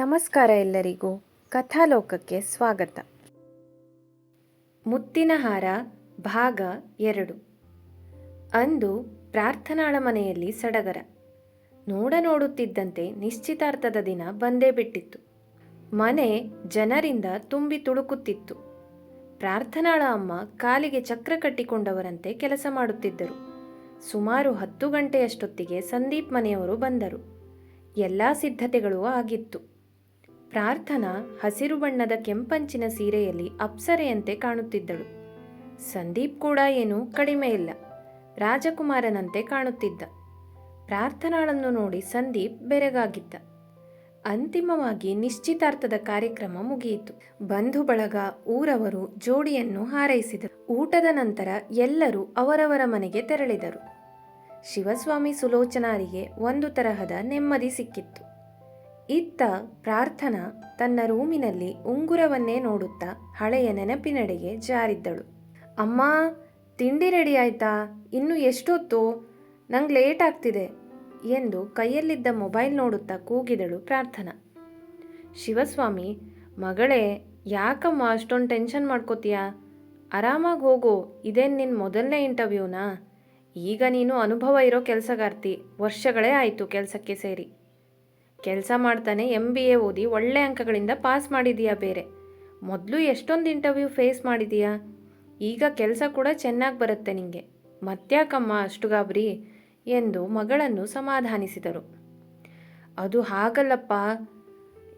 ನಮಸ್ಕಾರ ಎಲ್ಲರಿಗೂ ಕಥಾಲೋಕಕ್ಕೆ ಸ್ವಾಗತ. ಮುತ್ತಿನ ಹಾರ ಭಾಗ 2. ಅಂದು ಪ್ರಾರ್ಥನಾಳ ಮನೆಯಲ್ಲಿ ಸಡಗರ. ನೋಡುತ್ತಿದ್ದಂತೆ ನಿಶ್ಚಿತಾರ್ಥದ ದಿನ ಬಂದೇ ಬಿಟ್ಟಿತ್ತು. ಮನೆ ಜನರಿಂದ ತುಂಬಿ ತುಳುಕುತ್ತಿತ್ತು. ಪ್ರಾರ್ಥನಾಳ ಅಮ್ಮ ಕಾಲಿಗೆ ಚಕ್ರ ಕಟ್ಟಿಕೊಂಡವರಂತೆ ಕೆಲಸ ಮಾಡುತ್ತಿದ್ದರು. ಸುಮಾರು 10 ಗಂಟೆಯಷ್ಟೊತ್ತಿಗೆ ಸಂದೀಪ್ ಮನೆಯವರು ಬಂದರು. ಎಲ್ಲ ಸಿದ್ಧತೆಗಳೂ ಆಗಿತ್ತು. ಪ್ರಾರ್ಥನಾ ಹಸಿರು ಬಣ್ಣದ ಕೆಂಪಂಚಿನ ಸೀರೆಯಲ್ಲಿ ಅಪ್ಸರೆಯಂತೆ ಕಾಣುತ್ತಿದ್ದಳು. ಸಂದೀಪ್ ಕೂಡ ಏನೂ ಕಡಿಮೆ ಇಲ್ಲ, ರಾಜಕುಮಾರನಂತೆ ಕಾಣುತ್ತಿದ್ದ. ಪ್ರಾರ್ಥನಾಳನ್ನು ನೋಡಿ ಸಂದೀಪ್ ಬೆರಗಾಗಿದ್ದ. ಅಂತಿಮವಾಗಿ ನಿಶ್ಚಿತಾರ್ಥದ ಕಾರ್ಯಕ್ರಮ ಮುಗಿಯಿತು. ಬಂಧು ಬಳಗ, ಊರವರು ಜೋಡಿಯನ್ನು ಹಾರೈಸಿದರು. ಊಟದ ನಂತರ ಎಲ್ಲರೂ ಅವರವರ ಮನೆಗೆ ತೆರಳಿದರು. ಶಿವಸ್ವಾಮಿ ಸುಲೋಚನಾರಿಗೆ ಒಂದು ತರಹದ ನೆಮ್ಮದಿ ಸಿಕ್ಕಿತ್ತು. ಇತ್ತ ಪ್ರಾರ್ಥನಾ ತನ್ನ ರೂಮಿನಲ್ಲಿ ಉಂಗುರವನ್ನೇ ನೋಡುತ್ತಾ ಹಳೆಯ ನೆನಪಿನೆಡೆಗೆ ಜಾರಿದ್ದಳು. ಅಮ್ಮ, ತಿಂಡಿ ರೆಡಿ ಆಯ್ತಾ? ಇನ್ನು ಎಷ್ಟೊತ್ತು? ನಂಗೆ ಲೇಟ್ ಆಗ್ತಿದೆ ಎಂದು ಕೈಯಲ್ಲಿದ್ದ ಮೊಬೈಲ್ ನೋಡುತ್ತಾ ಕೂಗಿದಳು ಪ್ರಾರ್ಥನಾ. ಶಿವಸ್ವಾಮಿ, ಮಗಳೇ, ಯಾಕಮ್ಮ ಅಷ್ಟೊಂದು ಟೆನ್ಷನ್ ಮಾಡ್ಕೋತೀಯಾ? ಆರಾಮಾಗಿ ಹೋಗು. ಇದೇನು ನಿನ್ನ ಮೊದಲನೇ ಇಂಟರ್ವ್ಯೂನಾ? ಈಗ ನೀನು ಅನುಭವ ಇರೋ ಕೆಲಸಗಾರ್ತಿ. ವರ್ಷಗಳೇ ಆಯಿತು ಕೆಲಸಕ್ಕೆ ಸೇರಿ. ಕೆಲಸ ಮಾಡ್ತಾನೆ MBA ಓದಿ ಒಳ್ಳೆ ಅಂಕಗಳಿಂದ ಪಾಸ್ ಮಾಡಿದೀಯಾ. ಬೇರೆ ಮೊದಲು ಎಷ್ಟೊಂದು ಇಂಟರ್ವ್ಯೂ ಫೇಸ್ ಮಾಡಿದೀಯಾ. ಈಗ ಕೆಲಸ ಕೂಡ ಚೆನ್ನಾಗಿ ಬರುತ್ತೆ ನಿಂಗೆ. ಮತ್ತ್ಯಾಕಮ್ಮ ಅಷ್ಟು ಗಾಬರಿ ಎಂದು ಮಗಳನ್ನು ಸಮಾಧಾನಿಸಿದರು. ಅದು ಹಾಗಲ್ಲಪ್ಪ,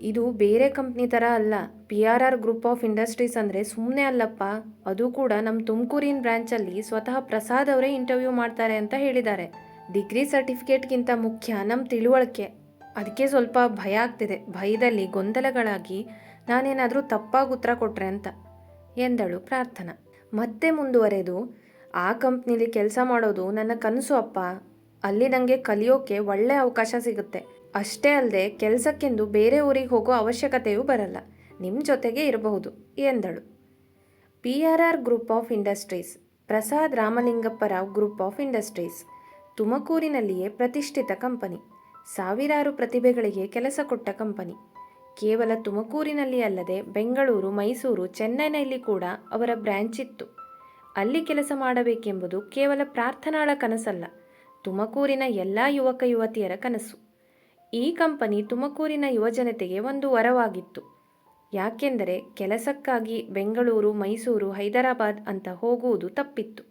ಇದು ಬೇರೆ ಕಂಪ್ನಿ ಥರ ಅಲ್ಲ. PRR ಗ್ರೂಪ್ ಆಫ್ ಇಂಡಸ್ಟ್ರೀಸ್ ಅಂದರೆ ಸುಮ್ಮನೆ ಅಲ್ಲಪ್ಪ. ಅದು ಕೂಡ ನಮ್ಮ ತುಮಕೂರಿನ ಬ್ರ್ಯಾಂಚಲ್ಲಿ ಸ್ವತಃ ಪ್ರಸಾದ್ ಅವರೇ ಇಂಟರ್ವ್ಯೂ ಮಾಡ್ತಾರೆ ಅಂತ ಹೇಳಿದ್ದಾರೆ. ಡಿಗ್ರಿ ಸರ್ಟಿಫಿಕೇಟ್ಗಿಂತ ಮುಖ್ಯ ನಮ್ಮ ತಿಳುವಳಿಕೆ. ಅದಕ್ಕೆ ಸ್ವಲ್ಪ ಭಯ ಆಗ್ತಿದೆ. ಭಯದಲ್ಲಿ ಗೊಂದಲಗಳಾಗಿ ನಾನೇನಾದರೂ ತಪ್ಪಾಗಿ ಉತ್ತರ ಕೊಟ್ರೆ ಅಂತ ಎಂದಳು ಪ್ರಾರ್ಥನಾ. ಮತ್ತೆ ಮುಂದುವರೆದು, ಆ ಕಂಪ್ನಿಲಿ ಕೆಲಸ ಮಾಡೋದು ನನ್ನ ಕನಸು ಅಪ್ಪ. ಅಲ್ಲಿ ನನಗೆ ಕಲಿಯೋಕ್ಕೆ ಒಳ್ಳೆ ಅವಕಾಶ ಸಿಗುತ್ತೆ. ಅಷ್ಟೇ ಅಲ್ಲದೆ ಕೆಲಸಕ್ಕೆಂದು ಬೇರೆ ಊರಿಗೆ ಹೋಗೋ ಅವಶ್ಯಕತೆಯೂ ಬರಲ್ಲ. ನಿಮ್ಮ ಜೊತೆಗೆ ಇರಬಹುದು ಎಂದಳು. PRR group of industries, Prasad Ramalingappa Rao group of industries, ತುಮಕೂರಿನಲ್ಲಿಯೇ ಪ್ರತಿಷ್ಠಿತ ಕಂಪನಿ. ಸಾವಿರಾರು ಪ್ರತಿಭೆಗಳಿಗೆ ಕೆಲಸ ಕೊಟ್ಟ ಕಂಪನಿ. ಕೇವಲ ತುಮಕೂರಿನಲ್ಲಿ ಅಲ್ಲದೆ ಬೆಂಗಳೂರು, ಮೈಸೂರು, ಚೆನ್ನೈನಲ್ಲಿ ಕೂಡ ಅವರ ಬ್ರ್ಯಾಂಚ್ ಇತ್ತು. ಅಲ್ಲಿ ಕೆಲಸ ಮಾಡಬೇಕೆಂಬುದು ಕೇವಲ ಪ್ರಾರ್ಥನಾಳ ಕನಸಲ್ಲ, ತುಮಕೂರಿನ ಎಲ್ಲ ಯುವಕ ಯುವತಿಯರ ಕನಸು. ಈ ಕಂಪನಿ ತುಮಕೂರಿನ ಯುವಜನತೆಗೆ ಒಂದು ವರವಾಗಿತ್ತು. ಯಾಕೆಂದರೆ ಕೆಲಸಕ್ಕಾಗಿ ಬೆಂಗಳೂರು, ಮೈಸೂರು, ಹೈದರಾಬಾದ್ ಅಂತ ಹೋಗುವುದು ತಪ್ಪಿತ್ತು.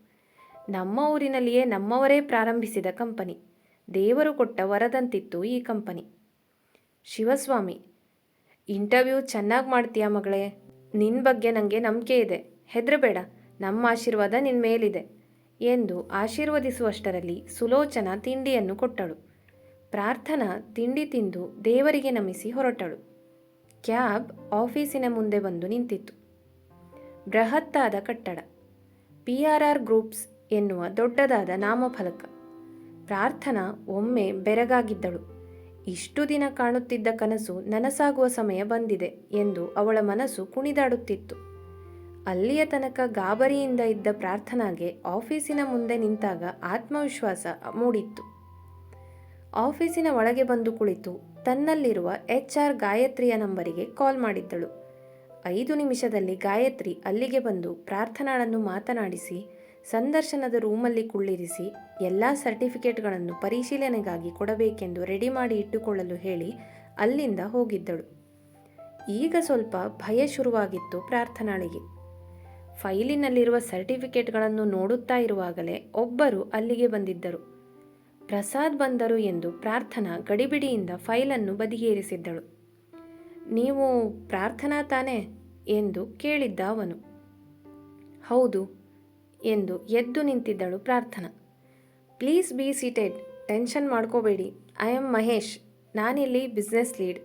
ನಮ್ಮ ಊರಿನಲ್ಲಿಯೇ ನಮ್ಮವರೇ ಪ್ರಾರಂಭಿಸಿದ ಕಂಪನಿ. ದೇವರು ಕೊಟ್ಟ ವರದಂತಿತ್ತು ಈ ಕಂಪನಿ. ಶಿವಸ್ವಾಮಿ, ಇಂಟರ್ವ್ಯೂ ಚೆನ್ನಾಗಿ ಮಾಡ್ತೀಯಾ ಮಗಳೇ. ನಿನ್ನ ಬಗ್ಗೆ ನನಗೆ ನಂಬಿಕೆ ಇದೆ. ಹೆದರಬೇಡ, ನಮ್ಮ ಆಶೀರ್ವಾದ ನಿನ್ನ ಮೇಲಿದೆ ಎಂದು ಆಶೀರ್ವದಿಸುವಷ್ಟರಲ್ಲಿ ಸುಲೋಚನಾ ತಿಂಡಿಯನ್ನು ಕೊಟ್ಟಳು. ಪ್ರಾರ್ಥನಾ ತಿಂಡಿ ತಿಂದು ದೇವರಿಗೆ ನಮಿಸಿ ಹೊರಟಳು. ಕ್ಯಾಬ್ ಆಫೀಸಿನ ಮುಂದೆ ಬಂದು ನಿಂತಿತ್ತು. ಬೃಹತ್ತಾದ ಕಟ್ಟಡ, PRR ಗ್ರೂಪ್ಸ್ ಎನ್ನುವ ದೊಡ್ಡದಾದ ನಾಮಫಲಕ. ಪ್ರಾರ್ಥನಾ ಒಮ್ಮೆ ಬೆರಗಾಗಿದ್ದಳು. ಇಷ್ಟು ದಿನ ಕಾಣುತ್ತಿದ್ದ ಕನಸು ನನಸಾಗುವ ಸಮಯ ಬಂದಿದೆ ಎಂದು ಅವಳ ಮನಸ್ಸು ಕುಣಿದಾಡುತ್ತಿತ್ತು. ಅಲ್ಲಿಯ ತನಕ ಗಾಬರಿಯಿಂದ ಇದ್ದ ಪ್ರಾರ್ಥನಾಗೆ ಆಫೀಸಿನ ಮುಂದೆ ನಿಂತಾಗ ಆತ್ಮವಿಶ್ವಾಸ ಮೂಡಿತ್ತು. ಆಫೀಸಿನ ಒಳಗೆ ಬಂದು ಕುಳಿತು ತನ್ನಲ್ಲಿರುವ HR ಗಾಯತ್ರಿಯ ನಂಬರಿಗೆ ಕಾಲ್ ಮಾಡಿದ್ದಳು. 5 ನಿಮಿಷದಲ್ಲಿ ಗಾಯತ್ರಿ ಅಲ್ಲಿಗೆ ಬಂದು ಪ್ರಾರ್ಥನಾಳನ್ನು ಮಾತನಾಡಿಸಿ ಸಂದರ್ಶನದ ರೂಮಲ್ಲಿ ಕುಳ್ಳಿರಿಸಿ ಎಲ್ಲ ಸರ್ಟಿಫಿಕೇಟ್ಗಳನ್ನು ಪರಿಶೀಲನೆಗಾಗಿ ಕೊಡಬೇಕೆಂದು ರೆಡಿ ಮಾಡಿ ಇಟ್ಟುಕೊಳ್ಳಲು ಹೇಳಿ ಅಲ್ಲಿಂದ ಹೋಗಿದ್ದಳು. ಈಗ ಸ್ವಲ್ಪ ಭಯ ಶುರುವಾಗಿತ್ತು ಪ್ರಾರ್ಥನಾಳಿಗೆ. ಫೈಲಿನಲ್ಲಿರುವ ಸರ್ಟಿಫಿಕೇಟ್ಗಳನ್ನು ನೋಡುತ್ತಾ ಇರುವಾಗಲೇ ಒಬ್ಬರು ಅಲ್ಲಿಗೆ ಬಂದಿದ್ದರು. ಪ್ರಸಾದ್ ಬಂದರು ಎಂದು ಪ್ರಾರ್ಥನಾ ಗಡಿಬಿಡಿಯಿಂದ ಫೈಲನ್ನು ಬದಿಗೇರಿಸಿದ್ದಳು. ನೀವು ಪ್ರಾರ್ಥನಾ ತಾನೇ ಎಂದು ಕೇಳಿದ್ದ ಅವನು. ಹೌದು ಎಂದು ಎದ್ದು ನಿಂತಿದ್ದಳು ಪ್ರಾರ್ಥನಾ. ಪ್ಲೀಸ್ ಬಿ ಸೀಟೆಡ್, ಟೆನ್ಷನ್ ಮಾಡ್ಕೋಬೇಡಿ. ಐ ಆಮ್ ಮಹೇಶ್, ನಾನಿಲ್ಲಿ ಬಿಸ್ನೆಸ್ ಲೀಡ್.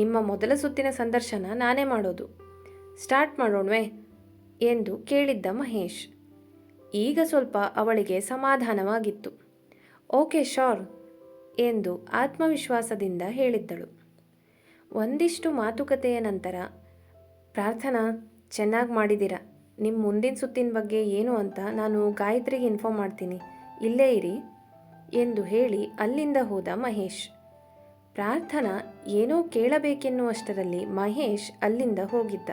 ನಿಮ್ಮ ಮೊದಲ ಸುತ್ತಿನ ಸಂದರ್ಶನ ನಾನೇ ಮಾಡೋದು. ಸ್ಟಾರ್ಟ್ ಮಾಡೋಣವೇ ಎಂದು ಕೇಳಿದ್ದ ಮಹೇಶ್. ಈಗ ಸ್ವಲ್ಪ ಅವಳಿಗೆ ಸಮಾಧಾನವಾಗಿತ್ತು. ಓಕೆ ಶೋರ್ ಎಂದು ಆತ್ಮವಿಶ್ವಾಸದಿಂದ ಹೇಳಿದ್ದಳು. ಒಂದಿಷ್ಟು ಮಾತುಕತೆಯ ನಂತರ, ಪ್ರಾರ್ಥನಾ, ಚೆನ್ನಾಗಿ ಮಾಡಿದ್ದೀರಾ. ನಿಮ್ಮ ಮುಂದಿನ ಸುತ್ತಿನ ಬಗ್ಗೆ ಏನು ಅಂತ ನಾನು ಗಾಯತ್ರಿಗೆ ಇನ್ಫಾರ್ಮ್ ಮಾಡ್ತೀನಿ, ಇಲ್ಲೇ ಇರಿ ಎಂದು ಹೇಳಿ ಅಲ್ಲಿಂದ ಹೋದ ಮಹೇಶ್. ಪ್ರಾರ್ಥನಾ ಏನೋ ಕೇಳಬೇಕೆನ್ನುವಷ್ಟರಲ್ಲಿ ಮಹೇಶ್ ಅಲ್ಲಿಂದ ಹೋಗಿದ್ದ.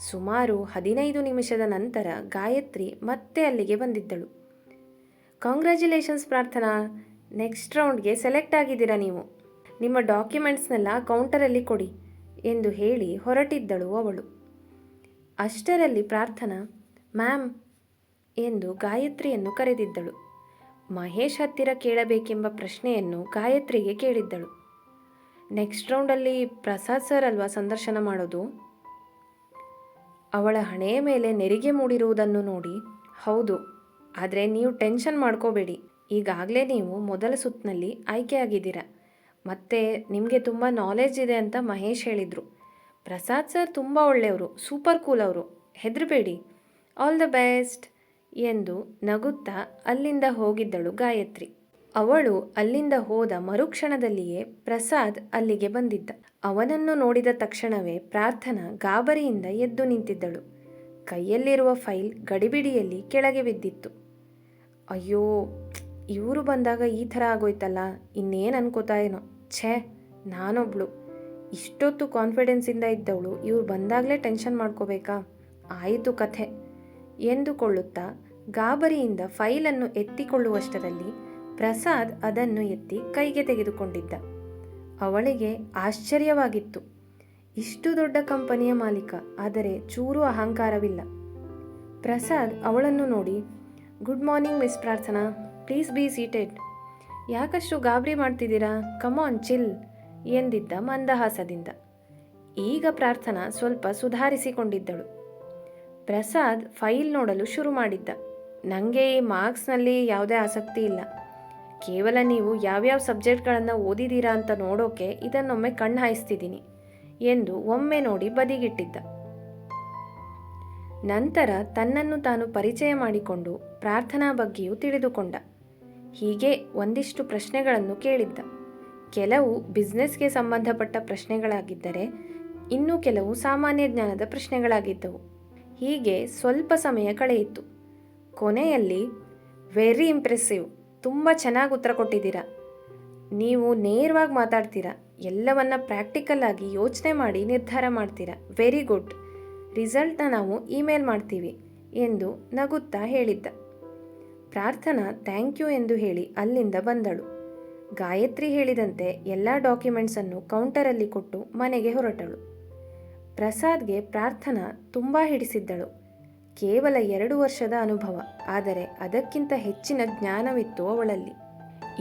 ಸುಮಾರು 15 ನಿಮಿಷದ ನಂತರ ಗಾಯತ್ರಿ ಮತ್ತೆ ಅಲ್ಲಿಗೆ ಬಂದಿದ್ದಳು. ಕಾಂಗ್ರ್ಯಾಚುಲೇಷನ್ಸ್ ಪ್ರಾರ್ಥನಾ, ನೆಕ್ಸ್ಟ್ ರೌಂಡ್ಗೆ ಸೆಲೆಕ್ಟ್ ಆಗಿದ್ದೀರಾ ನೀವು. ನಿಮ್ಮ ಡಾಕ್ಯುಮೆಂಟ್ಸ್ನೆಲ್ಲ ಕೌಂಟರಲ್ಲಿ ಕೊಡಿ ಎಂದು ಹೇಳಿ ಹೊರಟಿದ್ದಳು ಅವಳು. ಅಷ್ಟರಲ್ಲಿ ಪ್ರಾರ್ಥನಾ ಮ್ಯಾಮ್ ಎಂದು ಗಾಯತ್ರಿಯನ್ನು ಕರೆದಿದ್ದಳು. ಮಹೇಶ್ ಹತ್ತಿರ ಕೇಳಬೇಕೆಂಬ ಪ್ರಶ್ನೆಯನ್ನು ಗಾಯತ್ರಿಗೆ ಕೇಳಿದ್ದಳು. ನೆಕ್ಸ್ಟ್ ರೌಂಡಲ್ಲಿ ಪ್ರಸಾದ್ ಸರ್ ಅಲ್ವಾ ಸಂದರ್ಶನ ಮಾಡೋದು? ಅವಳ ಹಣೆಯ ಮೇಲೆ ನೆರಿಗೆ ಮೂಡಿರುವುದನ್ನು ನೋಡಿ ಹೌದು, ಆದರೆ ನೀವು ಟೆನ್ಷನ್ ಮಾಡ್ಕೋಬೇಡಿ, ಈಗಾಗಲೇ ನೀವು ಮೊದಲ ಸುತ್ತಿನಲ್ಲಿ ಆಯ್ಕೆಯಾಗಿದ್ದೀರಾ. ಮತ್ತು ನಿಮಗೆ ತುಂಬ ನಾಲೆಜ್ ಇದೆ ಅಂತ ಮಹೇಶ್ ಹೇಳಿದರು. ಪ್ರಸಾದ್ ಸರ್ ತುಂಬ ಒಳ್ಳೆಯವರು, ಸೂಪರ್ ಕೂಲ್ ಅವರು, ಹೆದರಬೇಡಿ, ಆಲ್ ದ ಬೆಸ್ಟ್ ಎಂದು ನಗುತ್ತಾ ಅಲ್ಲಿಂದ ಹೋಗಿದ್ದಳು ಗಾಯತ್ರಿ. ಅವಳು ಅಲ್ಲಿಂದ ಹೋದ ಮರುಕ್ಷಣದಲ್ಲಿಯೇ ಪ್ರಸಾದ್ ಅಲ್ಲಿಗೆ ಬಂದಿದ್ದ. ಅವನನ್ನು ನೋಡಿದ ತಕ್ಷಣವೇ ಪ್ರಾರ್ಥನಾ ಗಾಬರಿಯಿಂದ ಎದ್ದು ನಿಂತಿದ್ದಳು. ಕೈಯಲ್ಲಿರುವ ಫೈಲ್ ಗಡಿಬಿಡಿಯಲ್ಲಿ ಕೆಳಗೆ ಬಿದ್ದಿತ್ತು. ಅಯ್ಯೋ, ಇವರು ಬಂದಾಗ ಈ ಥರ ಆಗೋಯ್ತಲ್ಲ, ಇನ್ನೇನು ಅನ್ಕೋತಾ ಏನೋ. ಛೇ, ನಾನೊಬ್ಳು ಇಷ್ಟೊತ್ತು ಕಾನ್ಫಿಡೆನ್ಸಿಂದ ಇದ್ದವಳು ಇವ್ರು ಬಂದಾಗಲೇ ಟೆನ್ಷನ್ ಮಾಡ್ಕೋಬೇಕಾ? ಆಯಿತು ಕಥೆ ಎಂದುಕೊಳ್ಳುತ್ತಾ ಗಾಬರಿಯಿಂದ ಫೈಲನ್ನು ಎತ್ತಿಕೊಳ್ಳುವಷ್ಟರಲ್ಲಿ ಪ್ರಸಾದ್ ಅದನ್ನು ಎತ್ತಿ ಕೈಗೆ ತೆಗೆದುಕೊಂಡಿದ್ದ. ಅವಳಿಗೆ ಆಶ್ಚರ್ಯವಾಗಿತ್ತು. ಇಷ್ಟು ದೊಡ್ಡ ಕಂಪನಿಯ ಮಾಲೀಕ, ಆದರೆ ಚೂರು ಅಹಂಕಾರವಿಲ್ಲ. ಪ್ರಸಾದ್ ಅವಳನ್ನು ನೋಡಿ, ಗುಡ್ ಮಾರ್ನಿಂಗ್ ಮಿಸ್ ಪ್ರಾರ್ಥನಾ, ಪ್ಲೀಸ್ ಬಿ ಸೀಟೆಡ್. ಯಾಕಷ್ಟು ಗಾಬರಿ ಮಾಡ್ತಿದ್ದೀರಾ? ಕಮಾನ್ ಚಿಲ್ ಎಂದಿದ್ದ ಮಂದಹಾಸದಿಂದ. ಈಗ ಪ್ರಾರ್ಥನಾ ಸ್ವಲ್ಪ ಸುಧಾರಿಸಿಕೊಂಡಿದ್ದಳು. ಪ್ರಸಾದ್ ಫೈಲ್ ನೋಡಲು ಶುರು ಮಾಡಿದ್ದ. ನನಗೆ ಈ ಮಾರ್ಕ್ಸ್ನಲ್ಲಿ ಯಾವುದೇ ಆಸಕ್ತಿ ಇಲ್ಲ, ಕೇವಲ ನೀವು ಯಾವ್ಯಾವ ಸಬ್ಜೆಕ್ಟ್ಗಳನ್ನು ಓದಿದ್ದೀರಾ ಅಂತ ನೋಡೋಕೆ ಇದನ್ನೊಮ್ಮೆ ಕಣ್ಣು ಹಾಯಿಸ್ತಿದ್ದೀನಿ ಎಂದು ಒಮ್ಮೆ ನೋಡಿ ಬದಿಗಿಟ್ಟಿದ್ದ. ನಂತರ ತನ್ನನ್ನು ತಾನು ಪರಿಚಯ ಮಾಡಿಕೊಂಡು ಪ್ರಾರ್ಥನಾ ಬಗ್ಗೆಯೂ ತಿಳಿದುಕೊಂಡ. ಹೀಗೆ ಒಂದಿಷ್ಟು ಪ್ರಶ್ನೆಗಳನ್ನು ಕೇಳಿದ್ದ. ಕೆಲವು ಬಿಸ್ನೆಸ್ಗೆ ಸಂಬಂಧಪಟ್ಟ ಪ್ರಶ್ನೆಗಳಾಗಿದ್ದರೆ ಇನ್ನೂ ಕೆಲವು ಸಾಮಾನ್ಯ ಜ್ಞಾನದ ಪ್ರಶ್ನೆಗಳಾಗಿದ್ದವು. ಹೀಗೆ ಸ್ವಲ್ಪ ಸಮಯ ಕಳೆಯಿತು. ಕೊನೆಯಲ್ಲಿ ವೆರಿ ಇಂಪ್ರೆಸಿವ್, ತುಂಬ ಚೆನ್ನಾಗಿ ಉತ್ತರ ಕೊಟ್ಟಿದ್ದೀರಾ, ನೀವು ನೇರವಾಗಿ ಮಾತಾಡ್ತೀರಾ, ಎಲ್ಲವನ್ನ ಪ್ರಾಕ್ಟಿಕಲ್ ಆಗಿ ಯೋಚನೆ ಮಾಡಿ ನಿರ್ಧಾರ ಮಾಡ್ತೀರಾ, ವೆರಿ ಗುಡ್, ರಿಸಲ್ಟ್ನ ನಾವು ಇಮೇಲ್ ಮಾಡ್ತೀವಿ ಎಂದು ನಗುತ್ತಾ ಹೇಳಿದ್ದ. ಪ್ರಾರ್ಥನಾ ಥ್ಯಾಂಕ್ ಯು ಎಂದು ಹೇಳಿ ಅಲ್ಲಿಂದ ಬಂದಳು. ಗಾಯತ್ರಿ ಹೇಳಿದಂತೆ ಎಲ್ಲ ಡಾಕ್ಯುಮೆಂಟ್ಸನ್ನು ಕೌಂಟರಲ್ಲಿ ಕೊಟ್ಟು ಮನೆಗೆ ಹೊರಟಳು. ಪ್ರಸಾದ್ಗೆ ಪ್ರಾರ್ಥನಾ ತುಂಬ ಹಿಡಿಸಿದ್ದಳು. ಕೇವಲ 2 ವರ್ಷದ ಅನುಭವ, ಆದರೆ ಅದಕ್ಕಿಂತ ಹೆಚ್ಚಿನ ಜ್ಞಾನವಿತ್ತು ಅವಳಲ್ಲಿ.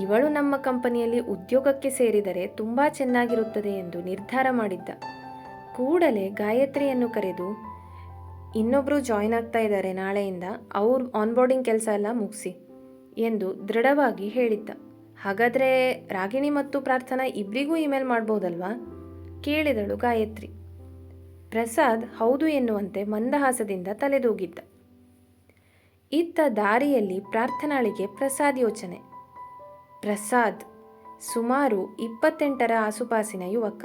ಇವಳು ನಮ್ಮ ಕಂಪನಿಯಲ್ಲಿ ಉದ್ಯೋಗಕ್ಕೆ ಸೇರಿದರೆ ತುಂಬ ಚೆನ್ನಾಗಿರುತ್ತದೆ ಎಂದು ನಿರ್ಧಾರ ಮಾಡಿದ್ದ. ಕೂಡಲೇ ಗಾಯತ್ರಿಯನ್ನು ಕರೆದು, ಇನ್ನೊಬ್ಬರು ಜಾಯ್ನ್ ಆಗ್ತಾ ಇದ್ದಾರೆ ನಾಳೆಯಿಂದ, ಅವ್ರ ಆನ್ಬೋರ್ಡಿಂಗ್ ಕೆಲಸ ಎಲ್ಲ ಮುಗಿಸಿ ಎಂದು ದೃಢವಾಗಿ ಹೇಳಿದ್ದ. ಹಾಗಾದರೆ ರಾಗಿಣಿ ಮತ್ತು ಪ್ರಾರ್ಥನಾ ಇಬ್ಬರಿಗೂ ಇಮೇಲ್ ಮಾಡ್ಬೋದಲ್ವಾ ಕೇಳಿದಳು ಗಾಯತ್ರಿ. ಪ್ರಸಾದ್ ಹೌದು ಎನ್ನುವಂತೆ ಮಂದಹಾಸದಿಂದ ತಲೆದೂಗಿದ್ದ. ಇತ್ತ ದಾರಿಯಲ್ಲಿ ಪ್ರಾರ್ಥನಾಳಿಗೆ ಪ್ರಸಾದ್ ಯೋಚನೆ. ಪ್ರಸಾದ್ ಸುಮಾರು 28ರ ಆಸುಪಾಸಿನ ಯುವಕ.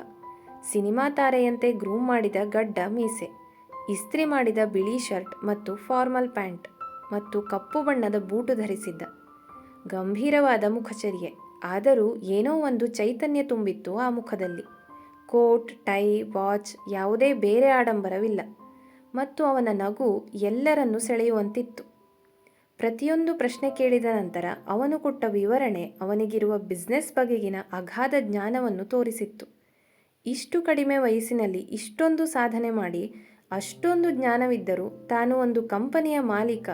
ಸಿನಿಮಾ ತಾರೆಯಂತೆ ಗ್ರೂಮ್ ಮಾಡಿದ ಗಡ್ಡ ಮೀಸೆ, ಇಸ್ತ್ರಿ ಮಾಡಿದ ಬಿಳಿ ಶರ್ಟ್ ಮತ್ತು ಫಾರ್ಮಲ್ ಪ್ಯಾಂಟ್ ಮತ್ತು ಕಪ್ಪು ಬಣ್ಣದ ಬೂಟು ಧರಿಸಿದ್ದ. ಗಂಭೀರವಾದ ಮುಖಚರ್ಯೆ, ಆದರೂ ಏನೋ ಒಂದು ಚೈತನ್ಯ ತುಂಬಿತ್ತು ಆ ಮುಖದಲ್ಲಿ. ಕೋಟ್, ಟೈ, ವಾಚ್, ಯಾವುದೇ ಬೇರೆ ಆಡಂಬರವಿಲ್ಲ ಮತ್ತು ಅವನ ನಗು ಎಲ್ಲರನ್ನೂ ಸೆಳೆಯುವಂತಿತ್ತು. ಪ್ರತಿಯೊಂದು ಪ್ರಶ್ನೆ ಕೇಳಿದ ನಂತರ ಅವನು ಕೊಟ್ಟ ವಿವರಣೆ ಅವನಿಗಿರುವ ಬಿಸ್ನೆಸ್ ಬಗೆಗಿನ ಅಗಾಧ ಜ್ಞಾನವನ್ನು ತೋರಿಸಿತ್ತು. ಇಷ್ಟು ಕಡಿಮೆ ವಯಸ್ಸಿನಲ್ಲಿ ಇಷ್ಟೊಂದು ಸಾಧನೆ ಮಾಡಿ ಅಷ್ಟೊಂದು ಜ್ಞಾನವಿದ್ದರೂ ತಾನು ಒಂದು ಕಂಪನಿಯ ಮಾಲೀಕ,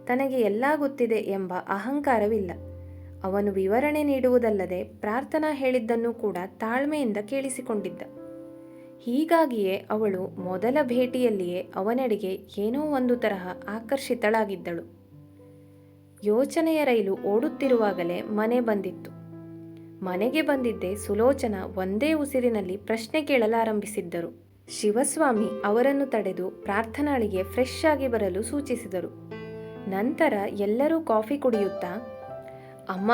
ತನಗೆ ಎಲ್ಲ ಗೊತ್ತಿದೆ ಎಂಬ ಅಹಂಕಾರವಿಲ್ಲ. ಅವನು ವಿವರಣೆ ನೀಡುವುದಲ್ಲದೆ ಪ್ರಾರ್ಥನಾ ಹೇಳಿದ್ದನ್ನು ಕೂಡ ತಾಳ್ಮೆಯಿಂದ ಕೇಳಿಸಿಕೊಂಡಿದ್ದ. ಹೀಗಾಗಿಯೇ ಅವಳು ಮೊದಲ ಭೇಟಿಯಲ್ಲಿಯೇ ಅವನೆಡೆಗೆ ಏನೋ ಒಂದು ತರಹ ಆಕರ್ಷಿತಳಾಗಿದ್ದಳು. ಯೋಚನೆಯ ರೈಲು ಓಡುತ್ತಿರುವಾಗಲೇ ಮನೆ ಬಂದಿತ್ತು. ಮನೆಗೆ ಬಂದಿದ್ದೇ ಸುಲೋಚನ ಒಂದೇ ಉಸಿರಿನಲ್ಲಿ ಪ್ರಶ್ನೆ ಕೇಳಲಾರಂಭಿಸಿದ್ದರು. ಶಿವಸ್ವಾಮಿ ಅವರನ್ನು ತಡೆದು ಪ್ರಾರ್ಥನಾಳಿಗೆ ಫ್ರೆಶ್ ಆಗಿ ಬರಲು ಸೂಚಿಸಿದರು. ನಂತರ ಎಲ್ಲರೂ ಕಾಫಿ ಕುಡಿಯುತ್ತಾ, ಅಮ್ಮ,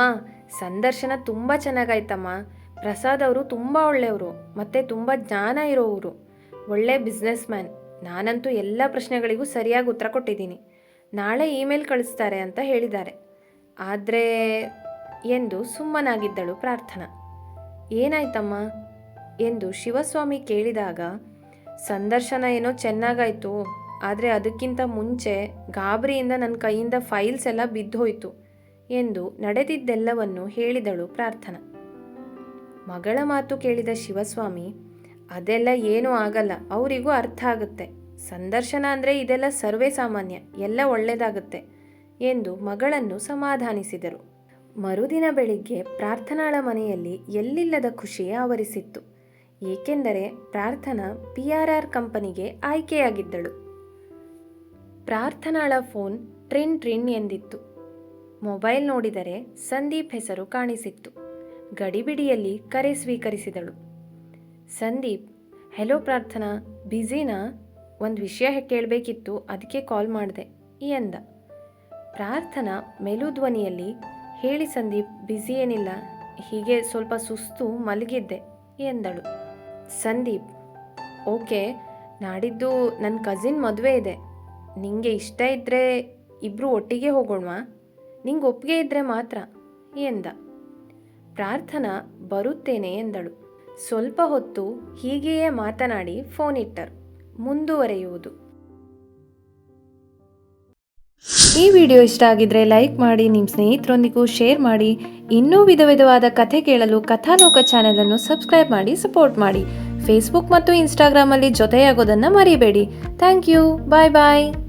ಸಂದರ್ಶನ ತುಂಬ ಚೆನ್ನಾಗಾಯ್ತಮ್ಮ, ಪ್ರಸಾದ್ ಅವರು ತುಂಬ ಒಳ್ಳೆಯವರು ಮತ್ತು ತುಂಬ ಜ್ಞಾನ ಇರೋವರು, ಒಳ್ಳೆ ಬಿಸ್ನೆಸ್ ಮ್ಯಾನ್, ನಾನಂತೂ ಎಲ್ಲ ಪ್ರಶ್ನೆಗಳಿಗೂ ಸರಿಯಾಗಿ ಉತ್ತರ ಕೊಟ್ಟಿದ್ದೀನಿ, ನಾಳೆ ಇಮೇಲ್ ಕಳಿಸ್ತಾರೆ ಅಂತ ಹೇಳಿದ್ದಾರೆ, ಆದರೆ ಎಂದು ಸುಮ್ಮನಾಗಿದ್ದಳು ಪ್ರಾರ್ಥನಾ. ಏನಾಯ್ತಮ್ಮ ಎಂದು ಶಿವಸ್ವಾಮಿ ಕೇಳಿದಾಗ, ಸಂದರ್ಶನ ಏನೋ ಚೆನ್ನಾಗಾಯಿತು, ಆದರೆ ಅದಕ್ಕಿಂತ ಮುಂಚೆ ಗಾಬರಿಯಿಂದ ನನ್ನ ಕೈಯಿಂದ ಫೈಲ್ಸ್ ಎಲ್ಲ ಬಿದ್ದೋಯ್ತು ಎಂದು ನಡೆದಿದ್ದೆಲ್ಲವನ್ನು ಹೇಳಿದಳು ಪ್ರಾರ್ಥನಾ. ಮಗಳ ಮಾತು ಕೇಳಿದ ಶಿವಸ್ವಾಮಿ, ಅದೆಲ್ಲ ಏನೂ ಆಗಲ್ಲ, ಅವರಿಗೂ ಅರ್ಥ ಆಗುತ್ತೆ. ಸಂದರ್ಶನ ಅಂದರೆ ಇದೆಲ್ಲ ಸರ್ವೇ ಸಾಮಾನ್ಯ, ಎಲ್ಲ ಒಳ್ಳೆಯದಾಗುತ್ತೆ ಎಂದು ಮಗಳನ್ನು ಸಮಾಧಾನಿಸಿದರು. ಮರುದಿನ ಬೆಳಿಗ್ಗೆ ಪ್ರಾರ್ಥನಾಳ ಮನೆಯಲ್ಲಿ ಎಲ್ಲಿಲ್ಲದ ಖುಷಿ ಆವರಿಸಿತ್ತು. ಏಕೆಂದರೆ ಪ್ರಾರ್ಥನಾ PRR ಕಂಪನಿಗೆ ಆಯ್ಕೆಯಾಗಿದ್ದಳು. ಪ್ರಾರ್ಥನಾಳ ಫೋನ್ ಟ್ರಿನ್ ಟ್ರಿನ್ ಎಂದಿತ್ತು. ಮೊಬೈಲ್ ನೋಡಿದರೆ ಸಂದೀಪ್ ಹೆಸರು ಕಾಣಿಸಿತ್ತು. ಗಡಿಬಿಡಿಯಲ್ಲಿ ಕರೆ ಸ್ವೀಕರಿಸಿದಳು. ಸಂದೀಪ್, ಹೆಲೋ ಪ್ರಾರ್ಥನಾ, ಬ್ಯುಸಿನಾ? ಒಂದು ವಿಷಯ ಕೇಳಬೇಕಿತ್ತು, ಅದಕ್ಕೆ ಕಾಲ್ ಮಾಡಿದೆ ಎಂದ. ಪ್ರಾರ್ಥನಾ ಮೆಲು ಧ್ವನಿಯಲ್ಲಿ, ಹೇಳಿ ಸಂದೀಪ್, ಬ್ಯುಸಿ ಏನಿಲ್ಲ, ಹೀಗೆ ಸ್ವಲ್ಪ ಸುಸ್ತು, ಮಲಗಿದ್ದೆ ಎಂದಳು. ಸಂದೀಪ್, ಓಕೆ, ನಾಡಿದ್ದು ನನ್ನ ಕಸಿನ್ ಮದುವೆ ಇದೆ, ನಿಂಗೆ ಇಷ್ಟ ಇದ್ದರೆ ಇಬ್ಬರು ಒಟ್ಟಿಗೆ ಹೋಗೋಣವಾ? ನಿಂಗೆ ಒಪ್ಪಿಗೆ ಇದ್ದರೆ ಮಾತ್ರ ಎಂದ. ಪ್ರಾರ್ಥನಾ ಬರುತ್ತೇನೆ ಎಂದಳು. ಸ್ವಲ್ಪ ಹೊತ್ತು ಹೀಗೆಯೇ ಮಾತನಾಡಿ ಫೋನ್ ಇಟ್ಟರು. ಮುಂದುವರೆಯುವುದು. ಈ ವಿಡಿಯೋ ಇಷ್ಟ ಆಗಿದ್ರೆ ಲೈಕ್ ಮಾಡಿ, ನಿಮ್ಮ ಸ್ನೇಹಿತರೊಂದಿಗೂ ಶೇರ್ ಮಾಡಿ. ಇನ್ನೂ ವಿಧವಾದ ಕಥೆ ಕೇಳಲು ಕಥಾಲೋಕ ಚಾನೆಲನ್ನು ಸಬ್ಸ್ಕ್ರೈಬ್ ಮಾಡಿ ಸಪೋರ್ಟ್ ಮಾಡಿ. ಫೇಸ್ಬುಕ್ ಮತ್ತು ಇನ್ಸ್ಟಾಗ್ರಾಮಲ್ಲಿ ಜೊತೆಯಾಗೋದನ್ನು ಮರಿಬೇಡಿ. Thank you. Bye bye.